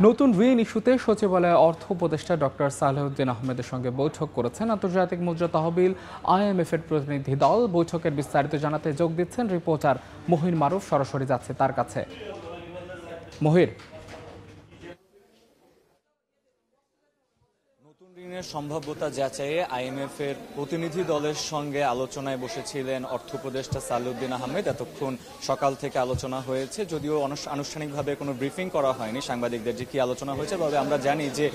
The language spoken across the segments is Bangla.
নতুন ঋণ ইস্যুতে সচিবালয়ে অর্থ উপদেষ্টা ডক্টর সালেহউদ্দিন আহমেদের সঙ্গে বৈঠক করেছেন আন্তর্জাতিক মুদ্রা তহবিল IMF এর প্রতিনিধি দল। বৈঠকের বিস্তারিত জানাতে যোগ দিচ্ছেন রিপোর্টার মহির মারুফ। সরাসরি যাচ্ছে তার কাছে। মহির, নতুন ঋণের সম্ভাব্যতা যাচাইয়ে IMF এর প্রতিনিধি দলের সঙ্গে আলোচনায় বসেছিলেন অর্থ উপদেষ্টা সালেহউদ্দিন আহমেদ। এতক্ষণ সকাল থেকে আলোচনা হয়েছে, যদিও আনুষ্ঠানিকভাবে কোনো ব্রিফিং করা হয়নি সাংবাদিকদের যে কি আলোচনা হয়েছে। তবে আমরা জানি যে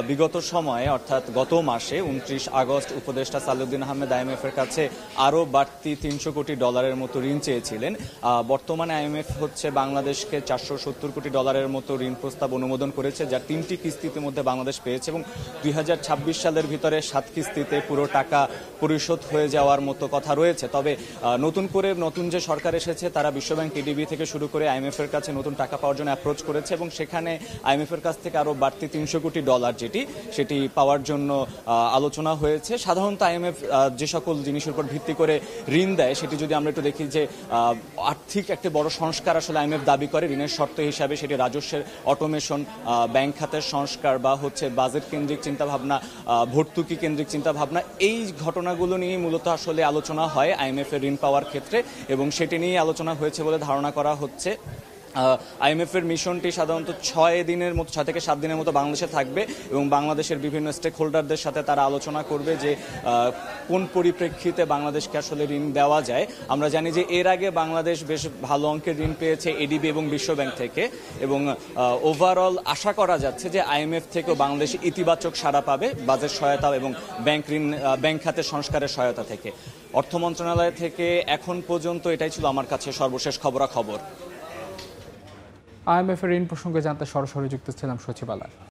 বিগত সময়ে অর্থাৎ গত মাসে 29 আগস্ট উপদেষ্টা সালেহউদ্দিন আহমেদ IMF এর কাছে আরও বাড়তি $300 কোটি মতো ঋণ চেয়েছিলেন। বর্তমানে IMF হচ্ছে বাংলাদেশকে $470 কোটি মতো ঋণ প্রস্তাব অনুমোদন করেছে, যার 3টি কিস্তিতে মধ্যে বাংলাদেশ পেয়েছে এবং 2026 সালের ভিতরে 7 কিস্তিতে পুরো টাকা পরিশোধ হয়ে যাওয়ার মতো কথা রয়েছে। তবে নতুন যে সরকার এসেছে তারা বিশ্বব্যাংক, ADB থেকে শুরু করে IMF এর কাছে নতুন টাকা পাওয়ার জন্য অ্যাপ্রোচ করেছে এবং সেখানে IMF এর কাছ থেকে আরও বাড়তি $300 কোটি সেটি পাওয়ার জন্য আলোচনা হয়েছে। সাধারণত IMF যে সকল জিনিসের উপর ভিত্তি করে ঋণ দেয় সেটি যদি আমরা একটু দেখি যে আর্থিক একটা বড় সংস্কার আসলে IMF দাবি করে ঋণের শর্ত হিসাবে, সেটি রাজস্বের অটোমেশন, ব্যাংক খাতের সংস্কার বা হচ্ছে বাজেট কেন্দ্রিক চিন্তাভাবনা, ভর্তুকি কেন্দ্রিক চিন্তাভাবনা। এই ঘটনাগুলো নিয়ে মূলত আসলে আলোচনা হয় IMF এর ঋণ পাওয়ার ক্ষেত্রে এবং সেটি নিয়ে আলোচনা হয়েছে বলে ধারণা করা হচ্ছে। IMF এর মিশনটি সাধারণত 6 থেকে 7 দিনের মতো বাংলাদেশে থাকবে এবং বাংলাদেশের বিভিন্ন স্টেক হোল্ডারদের সাথে তারা আলোচনা করবে যে কোন পরিপ্রেক্ষিতে বাংলাদেশকে আসলে ঋণ দেওয়া যায়। আমরা জানি যে এর আগে বাংলাদেশ বেশ ভালো অঙ্কের ঋণ পেয়েছে ADB এবং বিশ্বব্যাংক থেকে এবং ওভারঅল আশা করা যাচ্ছে যে IMF থেকেও বাংলাদেশ ইতিবাচক সাড়া পাবে বাজেট সহায়তা এবং ব্যাংক খাতের সংস্কারের সহায়তা থেকে। অর্থ মন্ত্রণালয় থেকে এখন পর্যন্ত এটাই ছিল আমার কাছে সর্বশেষ খবরাখবর। IMF এর ঋণ প্রসঙ্গে জানতে সরাসরি যুক্ত ছিলাম সচিবালয়।